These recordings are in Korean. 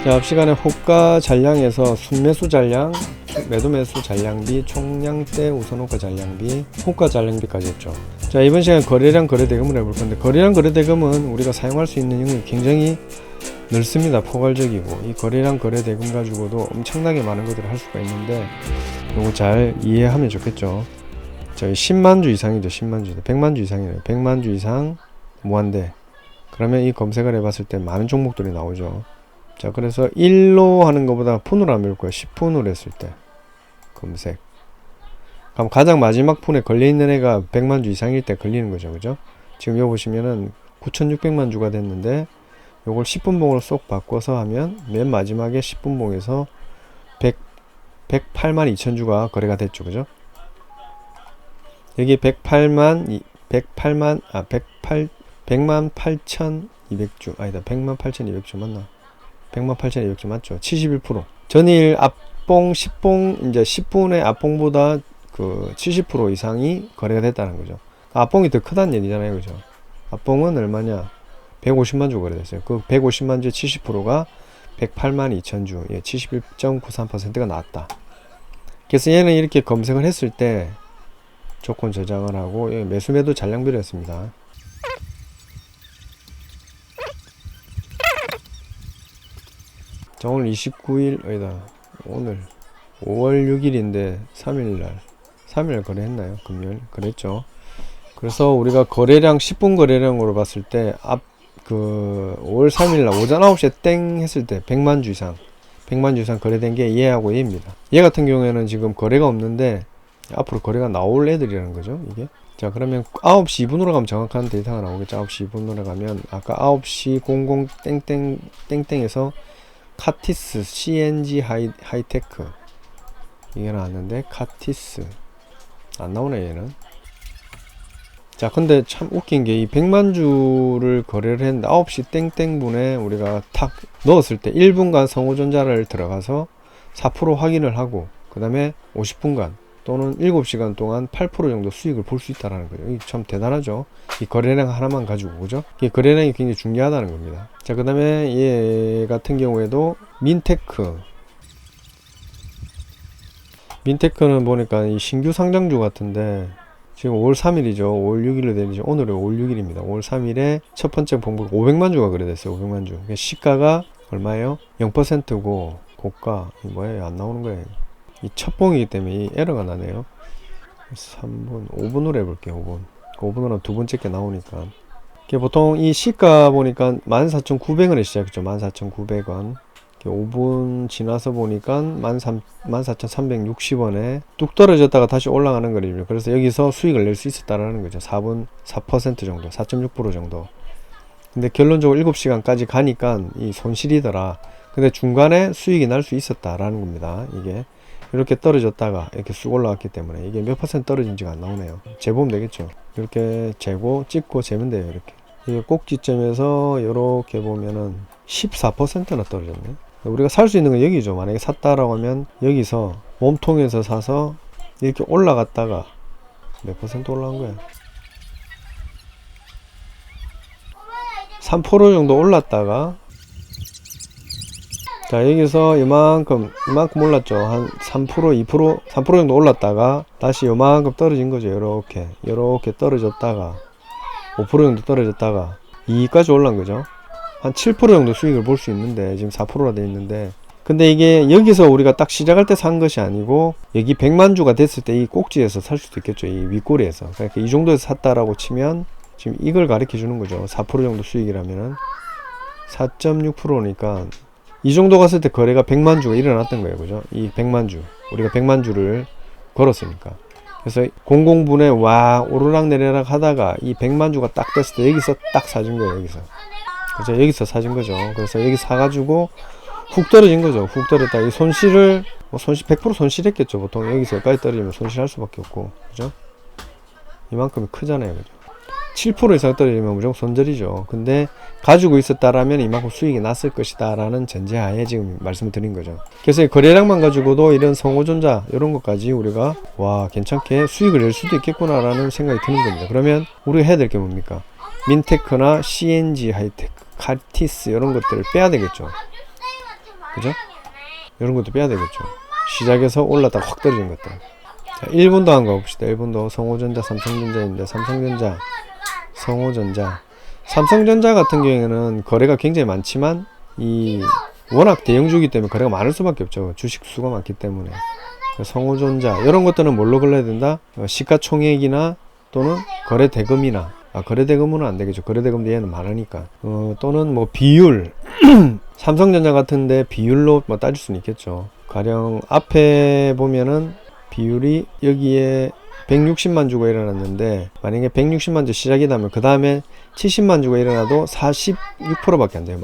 자, 앞시간에 호가 잔량에서 순매수 잔량, 매도 매수 잔량비, 총량대 우선호가 잔량비, 호가 잔량비까지 했죠. 자, 이번 시간 거래량 거래대금을 해볼 건데, 거래량 거래대금은 우리가 사용할 수 있는 영역이 굉장히 넓습니다. 포괄적이고, 이 거래량 거래대금 가지고도 엄청나게 많은 것들을 할 수가 있는데, 요거 잘 이해하면 좋겠죠. 저희 10만주 이상이죠. 10만주. 100만주 이상이래요. 100만주 이상 무한대. 그러면 이 검색을 해봤을 때 많은 종목들이 나오죠. 자, 그래서 1로 하는 것보다 푼으로 하면 거예요. 10푼으로 했을 때 검색. 그럼 가장 마지막 푼에 걸려있는 애가 100만주 이상일 때 걸리는 거죠. 그죠? 지금 여기 보시면은 9600만주가 됐는데, 요걸 10분봉으로 쏙 바꿔서 하면 맨 마지막에 10분봉에서 108만 2천주가 거래가 됐죠. 그죠? 여기 100만 8,200주 아니다. 100만 8,200주 맞나? 100만 8,200주 맞죠? 71%. 전일 앞봉 10봉 이제 10분의 앞봉보다 그 70% 이상이 거래가 됐다는 거죠. 앞봉이 더 크다는 얘기잖아요. 그죠? 앞봉은 얼마냐? 150만 주 거래됐어요. 그 150만 주의 70%가 108만 2천 주. 예, 71.93%가 나왔다. 그래서 얘는 이렇게 검색을 했을 때 조건 저장을 하고, 예, 매수 매도 잔량비를 했습니다. 자, 오늘 29일, 아니다. 오늘 5월 6일인데 3일날 거래했나요? 금요일? 그랬죠. 그래서 우리가 거래량 10분 거래량으로 봤을 때 5월 3일날 오전 9시에 땡 했을 때 100만주 이상 거래된 게 얘하고 얘입니다. 얘 같은 경우에는 지금 거래가 없는데 앞으로 거래가 나올 애들이라는 거죠, 이게. 자, 그러면 9시 2분으로 가면 정확한 데이터가 나오겠죠. 9시 2분으로 가면 아까 9시 00 땡땡에서 카티스 CNG 하이테크 이게 나왔는데, 카티스 안 나오네 얘는. 자, 근데 참 웃긴 게 이 100만주를 거래를 했는데 9시 땡땡분에 우리가 탁 넣었을 때 1분간 성호전자를 들어가서 4% 확인을 하고, 그 다음에 50분간 또는 7시간 동안 8% 정도 수익을 볼 수 있다는 거예요. 이게 참 대단하죠. 이 거래량 하나만 가지고, 그죠? 이 거래량이 굉장히 중요하다는 겁니다. 자, 그 다음에 얘 같은 경우에도 민테크는 보니까 이 신규 상장주 같은데, 지금 5월 3일이죠. 5월 6일로 되는지, 오늘은 5월 6일입니다. 5월 3일에 첫 번째 봉급 500만 주가 거래됐어요. 500만 주. 시가가 얼마예요? 0%고, 고가, 뭐예요? 안 나오는 거예요. 이 첫 봉이기 때문에 이 에러가 나네요. 3분, 5분으로 해볼게요. 5분으로 두 번째 게 나오니까. 보통 이 시가 보니까 14,900원에 시작했죠. 14,900원. 5분 지나서 보니까 14,360원에 뚝 떨어졌다가 다시 올라가는 거리죠. 그래서 여기서 수익을 낼 수 있었다라는 거죠. 4% 정도, 4.6% 정도. 근데 결론적으로 7시간까지 가니까 이 손실이더라. 근데 중간에 수익이 날 수 있었다라는 겁니다. 이게 이렇게 떨어졌다가 이렇게 쑥 올라왔기 때문에 이게 몇 퍼센트 떨어진지가 안 나오네요. 재보면 되겠죠. 이렇게 재고 찍고 재면 돼요. 이렇게. 이게 꼭지점에서 이렇게 보면은 14%나 떨어졌네. 우리가 살 수 있는 건 여기죠. 만약에 샀다라고 하면 여기서 몸통에서 사서 이렇게 올라갔다가 몇 퍼센트 올라간 거야? 3% 정도 올랐다가, 자, 여기서 이만큼 올랐죠. 한 3%, 2%, 3% 정도 올랐다가 다시 이만큼 떨어진 거죠. 이렇게 떨어졌다가 5% 정도 떨어졌다가 2까지 올라간 거죠. 한 7% 정도 수익을 볼 수 있는데 지금 4%나 돼 있는데, 근데 이게 여기서 우리가 딱 시작할 때 산 것이 아니고 여기 100만주가 됐을 때 이 꼭지에서 살 수도 있겠죠. 이 윗꼬리에서. 그러니까 이 정도에서 샀다라고 치면 지금 이걸 가르쳐 주는 거죠. 4% 정도 수익이라면은 4.6%니까 이 정도 갔을 때 거래가 100만주가 일어났던 거예요. 그죠? 이 100만주. 우리가 100만주를 걸었으니까. 그래서 00분에 와 오르락 내리락 하다가 이 100만주가 딱 됐을 때 여기서 딱 사준 거예요. 여기서. 그죠? 여기서 사준 거죠. 그래서 여기 사가지고 훅 떨어진 거죠. 훅 떨어졌다. 이 손실을, 100% 손실했겠죠. 보통 여기서 여기까지 떨어지면 손실할 수밖에 없고. 그죠? 이만큼이 크잖아요. 그죠? 7% 이상 떨어지면 무조건 손절이죠. 근데 가지고 있었다라면 이만큼 수익이 났을 것이다 라는 전제하에 지금 말씀을 드린 거죠. 그래서 거래량만 가지고도 이런 성호전자 이런 것까지 우리가 와 괜찮게 수익을 낼 수도 있겠구나 라는 생각이 드는 겁니다. 그러면 우리가 해야 될 게 뭡니까? 민테크나 CNG 하이테크, 카티스 이런 것들을 빼야 되겠죠. 그죠? 이런 것도 빼야 되겠죠. 시작해서 올랐다가 확 떨어진 것들. 자, 1분도 한거 봅시다. 1분도 성호전자, 삼성전자인데, 삼성전자, 성호전자. 삼성전자 같은 경우에는 거래가 굉장히 많지만, 워낙 대형주기 때문에 거래가 많을 수밖에 없죠. 주식 수가 많기 때문에. 성호전자, 이런 것들은 뭘로 걸러야 된다? 시가총액이나 또는 거래대금이나, 거래대금은 안 되겠죠. 거래대금도 얘는 많으니까. 또는 뭐 비율. 삼성전자 같은데 비율로 뭐 따질 수는 있겠죠. 가령 앞에 보면은 비율이 여기에 160만 주가 일어났는데, 만약에 160만 주 시작이라면 그 다음에 70만 주가 일어나도 46%밖에 안 돼요.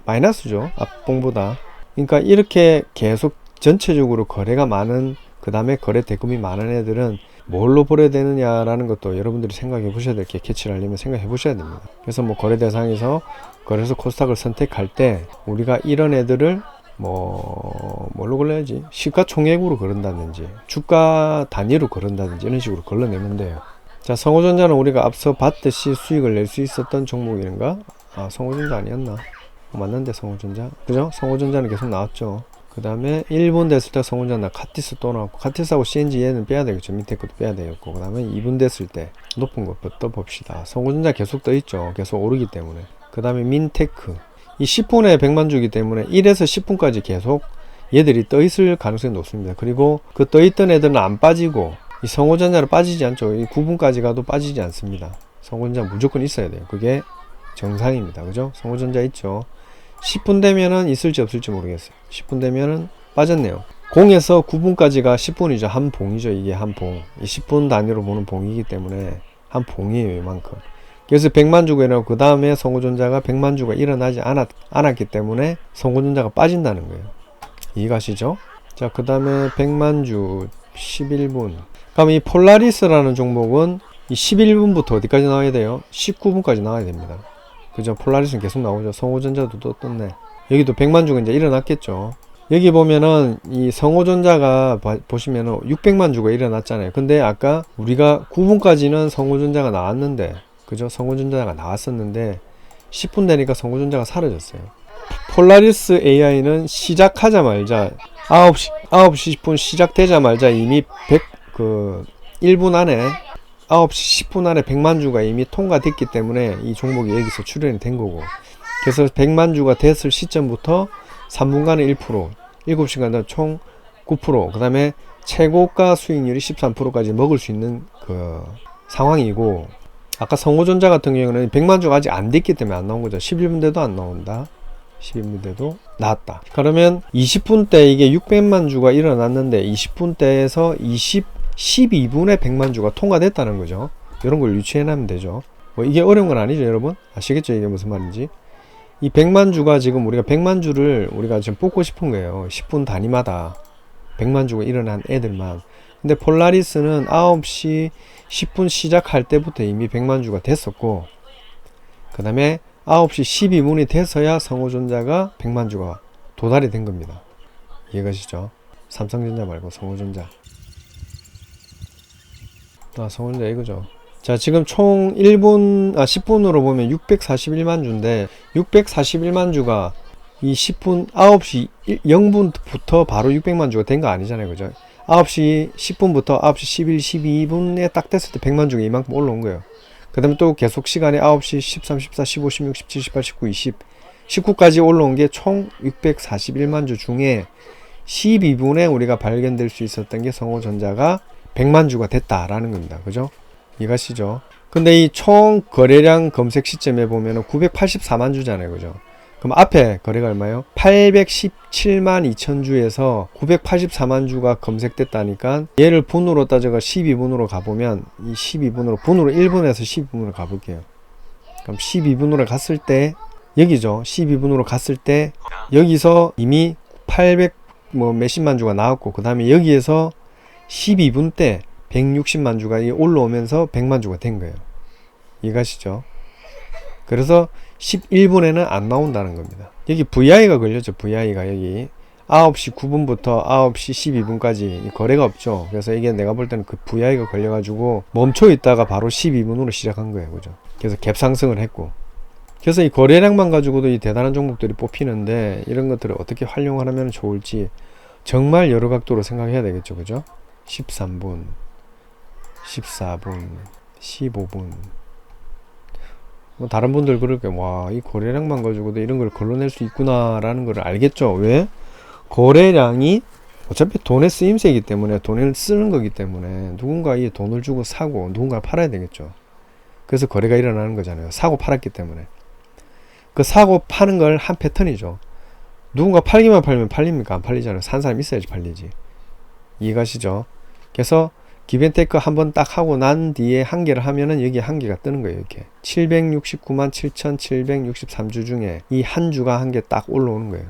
마이너스죠. 앞봉보다. 그러니까 이렇게 계속 전체적으로 거래가 많은, 그 다음에 거래 대금이 많은 애들은 뭘로 보려야 되느냐라는 것도 여러분들이 생각해 보셔야 될 게, 캐치를 하려면 생각해 보셔야 됩니다. 그래서 뭐 거래 대상에서 거래소 코스닥을 선택할 때 우리가 이런 애들을 뭘로 걸러야지? 시가총액으로 걸른다든지 주가 단위로 걸른다든지 이런 식으로 걸러내면 돼요. 자, 성호전자는 우리가 앞서 봤듯이 수익을 낼 수 있었던 종목인가? 성호전자 아니었나? 맞는데 성호전자? 그죠? 성호전자는 계속 나왔죠. 그 다음에 1분 됐을 때 성호전자 카티스 또 나왔고, 카티스하고 CNG 얘는 빼야 되겠죠. 밑에 것도 빼야 되겠고, 그 다음에 2분 됐을 때 높은 것부터 봅시다. 성호전자 계속 떠있죠. 계속 오르기 때문에. 그 다음에 민테크, 이 10분에 100만 주기 때문에 1에서 10분까지 계속 얘들이 떠있을 가능성이 높습니다. 그리고 그 떠있던 애들은 안 빠지고, 이 성호전자로 빠지지 않죠. 이 9분까지 가도 빠지지 않습니다. 성호전자 무조건 있어야 돼요. 그게 정상입니다. 그죠? 성호전자 있죠. 10분 되면은 있을지 없을지 모르겠어요. 10분 되면은 빠졌네요. 0에서 9분까지가 10분이죠. 한 봉이죠. 이게 한 봉. 이 10분 단위로 보는 봉이기 때문에 한 봉이에요. 이만큼. 그래서 100만 주가 일어나고, 그 다음에 성호전자가 100만 주가 일어나지 않았기 때문에 성호전자가 빠진다는 거예요. 이해가시죠? 자, 그 다음에 100만 주 11분. 그럼 이 폴라리스라는 종목은 이 11분부터 어디까지 나와야 돼요? 19분까지 나와야 됩니다. 그죠? 폴라리스는 계속 나오죠. 성호전자도 또 떴네. 여기도 100만 주가 이제 일어났겠죠. 여기 보면은 이 성호전자가 보시면은 600만 주가 일어났잖아요. 근데 아까 우리가 9분까지는 성호전자가 나왔는데, 그죠? 성호전자가 나왔었는데 10분 되니까 성호전자가 사라졌어요. 폴라리스 AI는 시작하자마자 9시 10분 시작되자마자 이미 1분 안에 9시 10분 안에 100만 주가 이미 통과됐기 때문에 이 종목이 여기서 출현이 된 거고, 그래서 100만 주가 됐을 시점부터 3분간에 1%, 7시간 총 9%, 그 다음에 최고가 수익률이 13%까지 먹을 수 있는 그 상황이고, 아까 성호전자 같은 경우는 100만 주가 아직 안 됐기 때문에 안 나온 거죠. 11분 대도 안 나온다. 11분 대도 나왔다. 그러면 20분 때 이게 600만 주가 일어났는데 20분 대에서 12분에 100만 주가 통과됐다는 거죠. 이런 걸 유추해내면 되죠. 이게 어려운 건 아니죠, 여러분? 아시겠죠? 이게 무슨 말인지? 이 100만 주가 지금 우리가 100만 주를 우리가 지금 뽑고 싶은 거예요. 10분 단위마다 100만 주가 일어난 애들만. 근데 폴라리스는 9시 10분 시작할 때부터 이미 100만 주가 됐었고, 그 다음에 9시 12분이 돼서야 성호전자가 100만 주가 도달이 된 겁니다. 이해가시죠? 삼성전자 말고 성호전자. 성호전자 이거죠. 자, 지금 총 10분으로 보면 641만 주인데, 641만 주가 이 10분 9시 0분부터 바로 600만 주가 된 거 아니잖아요. 그죠? 9시 10분부터 9시 11, 12분에 딱 됐을 때 100만 주가 이만큼 올라온 거예요. 그 다음에 또 계속 시간이 9시 13, 14, 15, 16, 17, 18, 19, 20, 19까지 올라온 게 총 641만 주 중에 12분에 우리가 발견될 수 있었던 게 성호전자가 100만 주가 됐다라는 겁니다. 그죠? 이해가시죠? 근데 이 총 거래량 검색 시점에 보면은 984만 주잖아요. 그죠? 그럼 앞에 거래가 얼마예요? 817만 2천 주에서 984만 주가 검색됐다니까, 얘를 분으로 따져가 12분으로 가보면, 이 12분으로, 분으로 1분에서 12분으로 가볼게요. 그럼 12분으로 갔을 때, 여기죠. 12분으로 갔을 때, 여기서 이미 800 몇십만 주가 나왔고, 그 다음에 여기에서 12분 때 160만 주가 올라오면서 100만 주가 된 거예요. 이해가시죠? 그래서 11분에는 안 나온다는 겁니다. 여기 VI가 걸렸죠. VI가 여기 9시 9분부터 9시 12분까지 거래가 없죠. 그래서 이게 내가 볼 때는 그 VI가 걸려가지고 멈춰 있다가 바로 12분으로 시작한 거예요. 그죠? 그래서 갭 상승을 했고, 그래서 이 거래량만 가지고도 이 대단한 종목들이 뽑히는데 이런 것들을 어떻게 활용을 하면 좋을지 정말 여러 각도로 생각해야 되겠죠. 그죠? 13분, 14분, 15분. 뭐 다른 분들 그럴 게 와, 이 거래량만 가지고도 이런 걸 걸러낼 수 있구나라는 걸 알겠죠. 왜? 거래량이 어차피 돈의 쓰임새이기 때문에 돈을 쓰는 거기 때문에 누군가 이 돈을 주고 사고 누군가 팔아야 되겠죠. 그래서 거래가 일어나는 거잖아요. 사고 팔았기 때문에. 그 사고 파는 걸 한 패턴이죠. 누군가 팔기만 팔면 팔립니까? 안 팔리잖아요. 산 사람 있어야지 팔리지. 이해가시죠? 그래서 기벤테이크 한번 딱 하고 난 뒤에 한개를 하면은 여기 한개가 뜨는 거예요. 이렇게 769만 7,763주 중에 이 한 주가 한 개 딱 올라오는 거예요.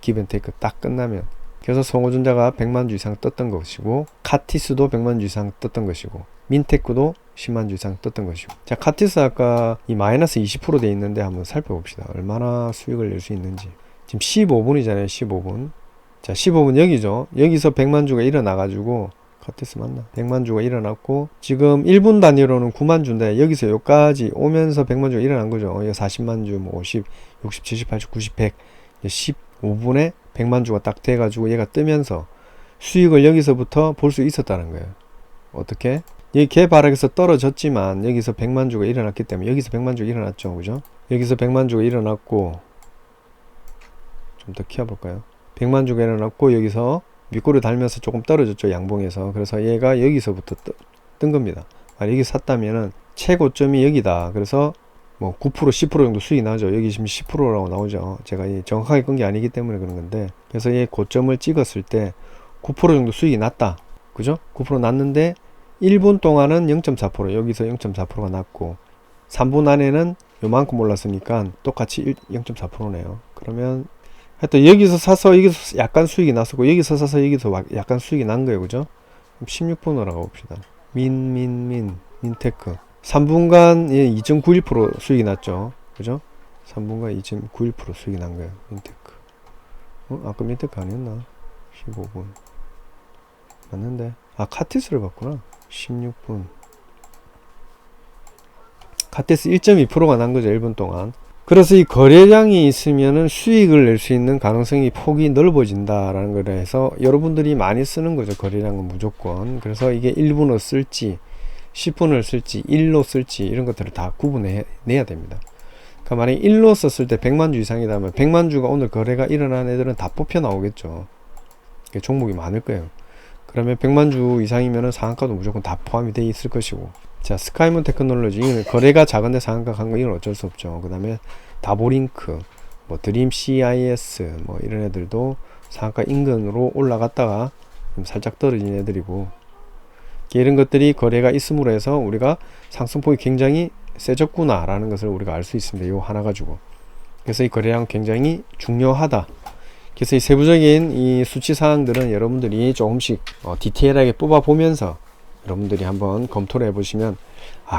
기벤테이크 딱 끝나면. 그래서 송호전자가 100만 주 이상 떴던 것이고, 카티스도 100만 주 이상 떴던 것이고, 민테크도 10만 주 이상 떴던 것이고. 자, 카티스 아까 이 마이너스 20% 돼 있는데 한번 살펴봅시다. 얼마나 수익을 낼 수 있는지. 지금 15분이잖아요. 15분. 자, 15분 여기죠. 여기서 100만 주가 일어나가지고, 카티스 맞나? 100만 주가 일어났고, 지금 1분 단위로는 9만 주인데, 여기서 여기까지 오면서 100만 주가 일어난 거죠. 여기 40만 주, 뭐 50, 60, 70, 80, 90, 100. 15분에 100만 주가 딱 돼가지고 얘가 뜨면서 수익을 여기서부터 볼 수 있었다는 거예요. 어떻게? 여기 개발하게서 떨어졌지만 여기서 100만 주가 일어났기 때문에 여기서 100만 주가 일어났죠. 그죠? 여기서 100만 주가 일어났고, 좀 더 키워볼까요? 100만 주가 일어났고 여기서 윗꼬리 달면서 조금 떨어졌죠. 양봉에서. 그래서 얘가 여기서부터 뜬 겁니다. 여기 샀다면은 최고점이 여기다. 그래서 뭐 9% 10% 정도 수익이 나죠. 여기 지금 10%라고 나오죠. 제가 정확하게 끈 게 아니기 때문에 그런 건데, 그래서 이 고점을 찍었을 때 9% 정도 수익이 났다. 그죠? 9% 났는데 1분 동안은 0.4%, 여기서 0.4%가 났고 3분 안에는 요만큼 올랐으니까 똑같이 0.4%네요. 그러면 하여튼 여기서 사서 여기서 약간 수익이 났었고, 여기서 사서 여기서 약간 수익이 난 거예요. 그죠? 16분으로 가봅시다. 민테크 3분간 2.91% 수익이 났죠. 그죠? 3분간 2.91% 수익이 난 거예요. 민테크. 아까 민테크 아니었나? 15분. 맞는데. 카티스를 봤구나. 16분. 카티스 1.2%가 난 거죠. 1분 동안. 그래서 이 거래량이 있으면은 수익을 낼 수 있는 가능성이 폭이 넓어진다라는 거라 해서 여러분들이 많이 쓰는 거죠. 거래량은 무조건. 그래서 이게 1분을 쓸지 10분을 쓸지 1로 쓸지 이런 것들을 다 구분해 내야 됩니다. 그러니까 만약에 1로 썼을 때 100만 주 이상이라면 100만 주가 오늘 거래가 일어난 애들은 다 뽑혀 나오겠죠. 종목이 많을 거예요. 그러면 100만 주 이상이면은 상한가도 무조건 다 포함이 되어 있을 것이고. 자, 스카이문 테크놀로지, 이거는 거래가 작은데 상한가 간 거 이건 어쩔 수 없죠. 그 다음에 다보링크, 뭐 드림 CIS, 뭐 이런 애들도 상한가 인근으로 올라갔다가 좀 살짝 떨어진 애들이고, 이런 것들이 거래가 있음으로 해서 우리가 상승폭이 굉장히 세졌구나 라는 것을 우리가 알 수 있습니다. 요 하나 가지고. 그래서 이 거래량 굉장히 중요하다. 그래서 이 세부적인 이 수치 사항들은 여러분들이 조금씩 디테일하게 뽑아 보면서 여러분들이 한번 검토를 해보시면,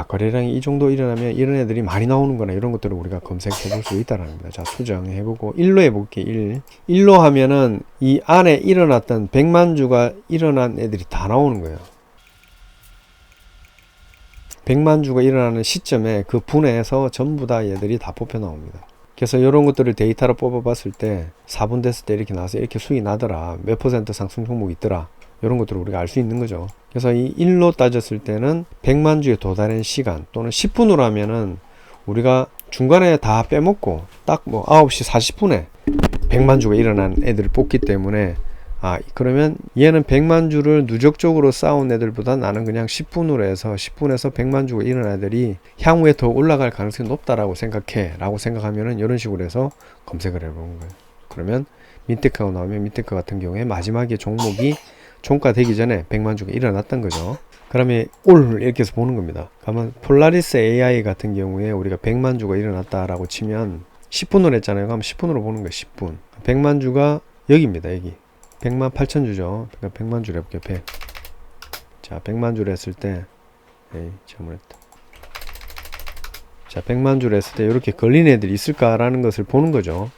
거래량이 이 정도 일어나면 이런 애들이 많이 나오는구나, 이런 것들을 우리가 검색해 볼 수 있다는 겁니다. 자, 수정해보고 1로 해볼게요. 1로 하면은 이 안에 일어났던 100만 주가 일어난 애들이 다 나오는 거예요. 100만 주가 일어나는 시점에 그 분해에서 전부 다 얘들이 다 뽑혀 나옵니다. 그래서 이런 것들을 데이터로 뽑아 봤을 때 4분 됐을 때 이렇게 나와서 이렇게 수익이 나더라, 몇 % 상승 종목이 있더라, 이런 것들을 우리가 알 수 있는 거죠. 그래서 이 1로 따졌을 때는 100만 주에 도달한 시간, 또는 10분으로 하면은 우리가 중간에 다 빼먹고 딱 뭐 9시 40분에 100만 주가 일어난 애들을 뽑기 때문에, 그러면 얘는 100만 주를 누적적으로 쌓은 애들보다 나는 그냥 10분으로 해서 10분에서 100만 주가 일어난 애들이 향후에 더 올라갈 가능성이 높다라고 생각해 라고 생각하면은 이런 식으로 해서 검색을 해보는 거예요. 그러면 민테크가 나오면 민테크 같은 경우에 마지막에 종목이 종가되기 전에 100만 주가 일어났던 거죠. 그러면 올 이렇게 해서 보는 겁니다. 그러면 폴라리스 AI 같은 경우에 우리가 100만 주가 일어났다라고 치면 10분으로 했잖아요. 그럼 10분으로 보는 거예요. 10분. 100만 주가 여기입니다. 여기 100만 8천 주죠. 그러니까 100만 주를 해볼게요. 100. 자, 100만 주를 했을 때, 잘못했다. 자, 100만 주를 했을 때 이렇게 걸린 애들이 있을까라는 것을 보는 거죠.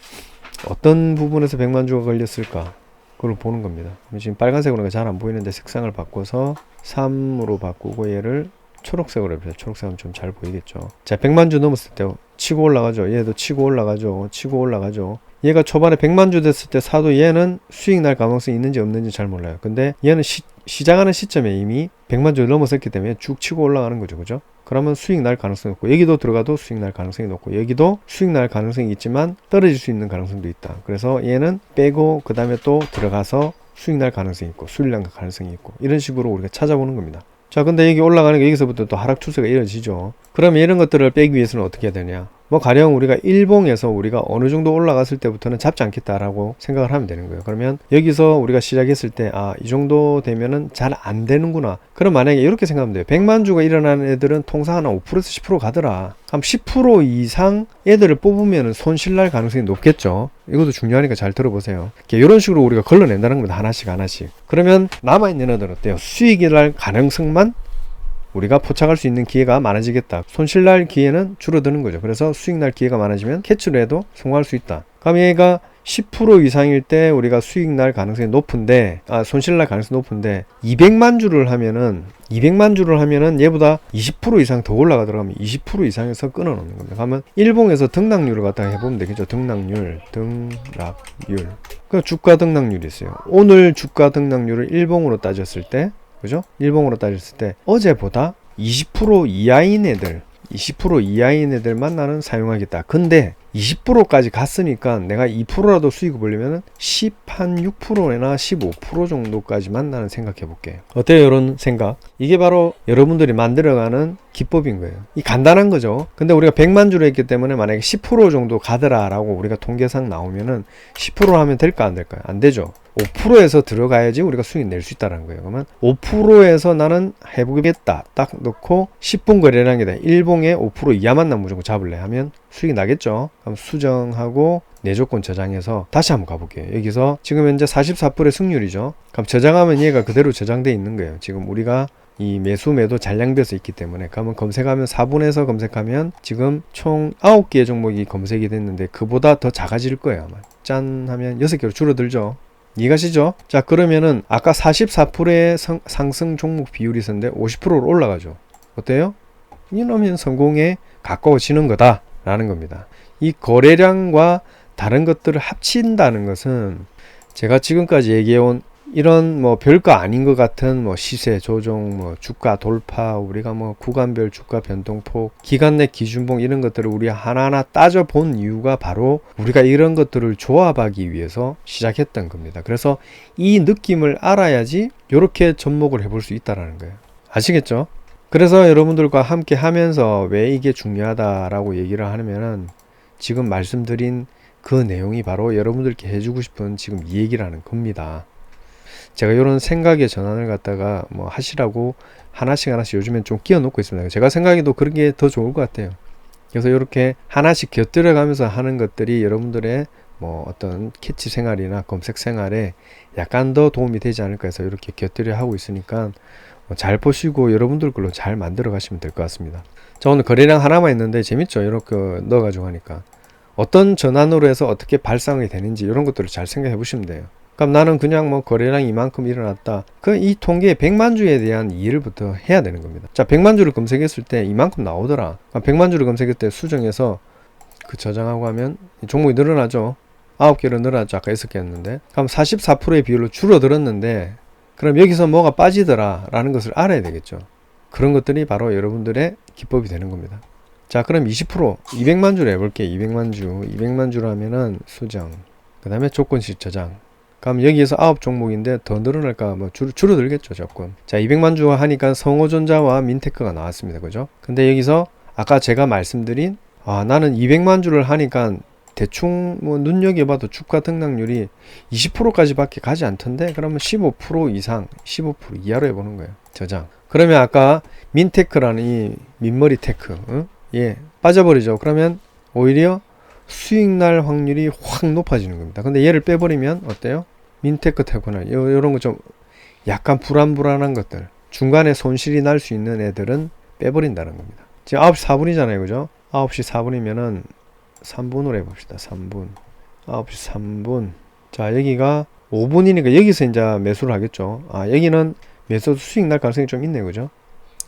어떤 부분에서 100만 주가 걸렸을까? 그걸 보는 겁니다. 지금 빨간색으로 잘 안 보이는데 색상을 바꿔서 3으로 바꾸고 얘를 초록색으로 해보세요. 초록색은 좀 잘 보이겠죠. 자, 100만 주 넘었을 때 치고 올라가죠. 얘도 치고 올라가죠. 치고 올라가죠. 얘가 초반에 100만주 됐을 때 사도 얘는 수익 날 가능성이 있는지 없는지 잘 몰라요. 근데 얘는 시작하는 시점에 이미 100만주를 넘어섰기 때문에 쭉 치고 올라가는 거죠. 그죠? 그러면 수익 날 가능성이 높고, 여기도 들어가도 수익 날 가능성이 높고, 여기도 수익 날 가능성이 있지만 떨어질 수 있는 가능성도 있다. 그래서 얘는 빼고 그 다음에 또 들어가서 수익 날 가능성이 있고, 수익 날 가능성이 있고, 이런 식으로 우리가 찾아보는 겁니다. 자, 근데 여기 올라가는 게 여기서부터 또 하락 추세가 이어지죠. 그러면 이런 것들을 빼기 위해서는 어떻게 해야 되냐? 뭐 가령 우리가 일봉에서 우리가 어느 정도 올라갔을 때부터는 잡지 않겠다라고 생각을 하면 되는 거예요. 그러면 여기서 우리가 시작했을 때 이 정도 되면은 잘 안 되는구나. 그럼 만약에 이렇게 생각하면 돼요. 100만주가 일어나는 애들은 통상 한 5%에서 10% 가더라. 그럼 10% 이상 애들을 뽑으면 손실 날 가능성이 높겠죠. 이것도 중요하니까 잘 들어보세요. 이런 식으로 우리가 걸러낸다는 겁니다. 하나씩 하나씩. 그러면 남아있는 애들은 어때요? 수익이 날 가능성만 우리가 포착할 수 있는 기회가 많아지겠다. 손실 날 기회는 줄어드는 거죠. 그래서 수익 날 기회가 많아지면 캐치를 해도 성공할 수 있다. 그럼 얘가 10% 이상일 때 우리가 수익 날 가능성이 높은데, 손실 날 가능성이 높은데, 200만 주를 하면은 얘보다 20% 이상 더 올라가더라면 20% 이상에서 끊어놓는 겁니다. 그러면 일봉에서 등락률을 갖다가 해보면 되겠죠. 등락률. 그 주가 등락률이 있어요. 오늘 주가 등락률을 일봉으로 따졌을 때, 그죠? 일봉으로 따졌을 때 어제보다 20% 이하인 애들만 나는 사용하겠다. 근데 20%까지 갔으니까 내가 2%라도 수익을 보려면 6%나 15% 정도까지만 나는 생각해 볼게요. 어때요? 이런 생각? 이게 바로 여러분들이 만들어가는 기법인 거예요. 이 간단한 거죠. 근데 우리가 100만 주를 했기 때문에 만약에 10% 정도 가더라라고 우리가 통계상 나오면은 10% 하면 될까 안 될까요? 안 되죠. 5%에서 들어가야지 우리가 수익 낼 수 있다는 거예요. 그러면 5%에서 나는 해보겠다. 딱 넣고 10분 거래량이 돼. 일봉에 5% 이하만 나 무조건 잡을래 하면 수익이 나겠죠. 그럼 수정하고 내 조건 저장해서 다시 한번 가볼게요. 여기서 지금 현재 44%의 승률이죠. 그럼 저장하면 얘가 그대로 저장돼 있는 거예요. 지금 우리가 이 매수 매도 잔량비에서 있기 때문에. 그러면 검색하면 4분에서 검색하면 지금 총 9개의 종목이 검색이 됐는데 그보다 더 작아질 거예요. 아마 짠 하면 6개로 줄어들죠. 이해가시죠? 자, 그러면은 아까 44%의 상승 종목 비율이 있었는데 50%로 올라가죠. 어때요? 이러면 성공에 가까워지는 거다 라는 겁니다. 이 거래량과 다른 것들을 합친다는 것은 제가 지금까지 얘기해온 이런 뭐 별거 아닌 것 같은 뭐 시세 조정, 뭐 주가 돌파, 우리가 뭐 구간별 주가 변동폭, 기간 내 기준봉 이런 것들을 우리 하나하나 따져본 이유가 바로 우리가 이런 것들을 조합하기 위해서 시작했던 겁니다. 그래서 이 느낌을 알아야지 이렇게 접목을 해볼 수 있다라는 거예요. 아시겠죠? 그래서 여러분들과 함께 하면서 왜 이게 중요하다라고 얘기를 하면은 지금 말씀드린 그 내용이 바로 여러분들께 해주고 싶은 지금 이 얘기라는 겁니다. 제가 이런 생각의 전환을 갖다가 뭐 하시라고 하나씩 요즘엔 좀 끼워 놓고 있습니다. 제가 생각해도 그런 게 더 좋을 것 같아요. 그래서 이렇게 하나씩 곁들여 가면서 하는 것들이 여러분들의 뭐 어떤 캐치 생활이나 검색 생활에 약간 더 도움이 되지 않을까 해서 이렇게 곁들여 하고 있으니까 잘 보시고 여러분들 걸로 잘 만들어 가시면 될 것 같습니다. 자, 오늘 거래량 하나만 있는데 재밌죠? 이렇게 넣어 가지고 하니까 어떤 전환으로 해서 어떻게 발상이 되는지 이런 것들을 잘 생각해 보시면 돼요. 그럼 나는 그냥 뭐 거래량 이만큼 일어났다. 이 통계에 100만 주에 대한 이해를부터 해야 되는 겁니다. 자, 100만 주를 검색했을 때 이만큼 나오더라. 100만 주를 검색했을 때 수정해서 그 저장하고 하면 종목이 늘어나죠. 9개로 늘어나죠. 아까 6개였는데. 그럼 44%의 비율로 줄어들었는데 그럼 여기서 뭐가 빠지더라 라는 것을 알아야 되겠죠. 그런 것들이 바로 여러분들의 기법이 되는 겁니다. 자, 그럼 20% 200만 주를 해볼게요. 200만 주로 하면은 수정, 그 다음에 조건식 저장. 그럼 여기에서 9종목인데 더 늘어날까? 뭐 줄어들겠죠, 조건. 자, 200만 주 하니까 성호전자와 민테크가 나왔습니다. 그죠? 근데 여기서 아까 제가 말씀드린 나는 200만 주를 하니까 대충 뭐 눈여겨봐도 주가 등락률이 20%까지 밖에 가지 않던데 그러면 15% 이상 15% 이하로 해보는 거예요. 저장. 그러면 아까 민테크라는 이 민머리 테크 빠져버리죠. 그러면 오히려 수익날 확률이 확 높아지는 겁니다. 근데 얘를 빼버리면 어때요? 민테크 테크나 이런 거 좀 약간 불안한 것들, 중간에 손실이 날 수 있는 애들은 빼버린다는 겁니다. 지금 9시 4분이잖아요. 그죠? 9시 4분이면은 3분으로 해봅시다. 3분. 9시 3분. 자, 여기가 5분이니까 여기서 이제 매수를 하겠죠. 여기는 매수 수익 날 가능성이 좀 있네요. 그죠?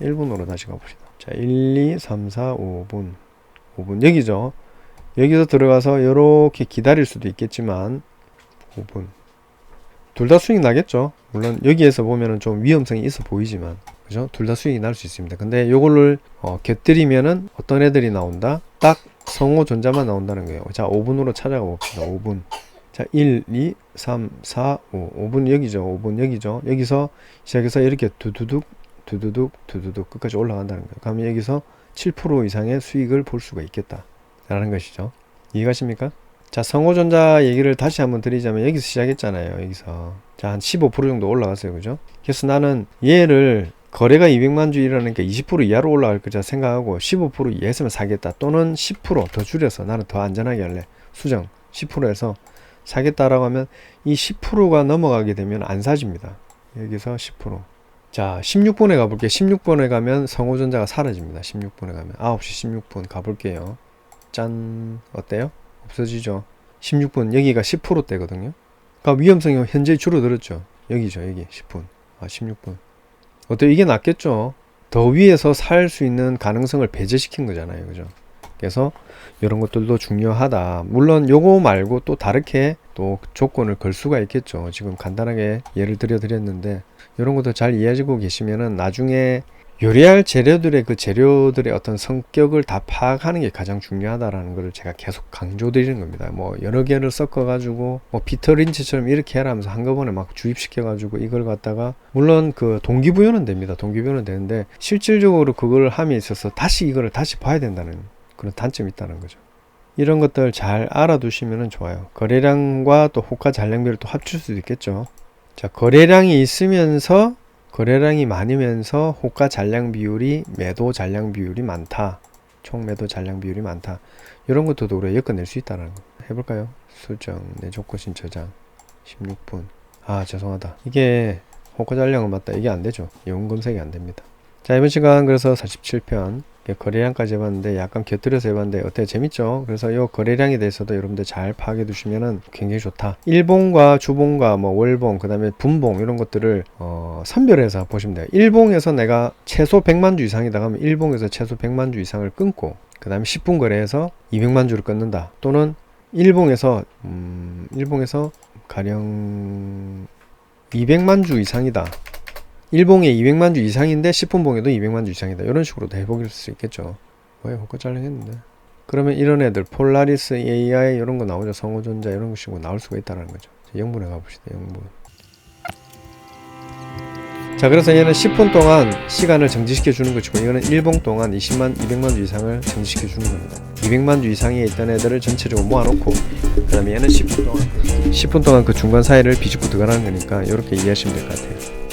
1분으로 다시 가봅시다. 자, 1, 2, 3, 4, 5분. 5분 여기죠. 여기서 들어가서 이렇게 기다릴 수도 있겠지만 5분 둘 다 수익 나겠죠. 물론 여기에서 보면은 좀 위험성이 있어 보이지만 그죠? 둘 다 수익이 날 수 있습니다. 근데 요거를 곁들이면은 어떤 애들이 나온다? 딱 성호전자만 나온다는 거예요. 자, 5분으로 찾아가 봅시다. 5분. 자, 1, 2, 3, 4, 5. 5분 여기죠. 5분 여기죠. 여기서 시작해서 이렇게 두두둑, 두두둑, 두두둑 끝까지 올라간다는 거예요. 그러면 여기서 7% 이상의 수익을 볼 수가 있겠다. 라는 것이죠. 이해가십니까? 자, 성호전자 얘기를 다시 한번 드리자면 여기서 시작했잖아요. 여기서. 자, 한 15% 정도 올라갔어요. 그죠? 그래서 나는 얘를 거래가 200만 주 일어나니까 20% 이하로 올라갈 거자 생각하고 15% 이하에서만 사겠다. 또는 10%더 줄여서 나는 더 안전하게 할래. 수정 10%에서 사겠다라고 하면 이 10%가 넘어가게 되면 안 사집니다. 여기서 10%. 자, 16번에 가볼게요. 16번에 가면 성호전자가 사라집니다. 16번에 가면 9시 16분 가볼게요. 짠. 어때요? 없어지죠. 16분 여기가 10%대거든요. 그러니까 위험성이 현재 줄어들었죠. 여기죠. 여기 10분. 16분. 어때요? 이게 낫겠죠. 더 위에서 살 수 있는 가능성을 배제시킨 거잖아요. 그죠? 그래서 이런 것들도 중요하다. 물론 요거 말고 또 다르게 또 조건을 걸 수가 있겠죠. 지금 간단하게 예를 들어 드렸는데 이런 것도 잘 이해하시고 계시면은 나중에 요리할 재료들의 그 재료들의 어떤 성격을 다 파악하는 게 가장 중요하다라는 걸 제가 계속 강조드리는 겁니다. 뭐 여러 개를 섞어 가지고 뭐 피터 린치처럼 이렇게 해라 하면서 한꺼번에 막 주입시켜 가지고 이걸 갖다가 물론 그 동기부여는 됩니다. 동기부여는 되는데 실질적으로 그걸 함에 있어서 다시 이거를 다시 봐야 된다는 그런 단점이 있다는 거죠. 이런 것들 잘 알아두시면 좋아요. 거래량과 또 호가 잔량비를 또 합칠 수도 있겠죠. 자, 거래량이 있으면서 거래량이 많으면서 호가 잔량 비율이 매도 잔량 비율이 많다. 총 매도 잔량 비율이 많다. 이런 것도 우리가 엮어낼 수 있다는 거. 해볼까요? 수정, 내조건신 저장 16분. 아, 죄송하다. 이게 호가 잔량은 맞다. 이게 안 되죠. 영 검색이 안 됩니다. 자, 이번 시간 그래서 47편 거래량까지 해봤는데 약간 곁들여서 해봤는데 어때요? 재밌죠? 그래서 이 거래량에 대해서도 여러분들 잘 파악해 두시면은 굉장히 좋다. 일봉과 주봉과 뭐 월봉 그 다음에 분봉 이런 것들을 선별해서 보시면 돼요. 일봉에서 내가 최소 100만 주 이상이다 하면 일봉에서 최소 100만 주 이상을 끊고 그 다음에 10분 거래에서 200만 주를 끊는다. 또는 일봉에서 가령 200만 주 이상이다. 일봉에 200만 주 이상인데 10분봉에도 200만 주 이상이다. 이런 식으로도 해보길 수 있겠죠. 왜 호가 잘렸는데? 그러면 이런 애들 폴라리스, AI 이런 거 나오죠. 성호전자 이런 식으로 나올 수가 있다는 거죠. 영분에 가봅시다. 영분. 자, 그래서 얘는 10분 동안 시간을 정지시켜 주는 것이고 이거는 1봉 동안 20만, 200만 주 이상을 정지시켜 주는 겁니다. 200만 주 이상에 있던 애들을 전체적으로 모아놓고 그 다음에 얘는 10분 동안 그 중간 사이를 비집고 들어가는 거니까 이렇게 이해하시면 될 것 같아요.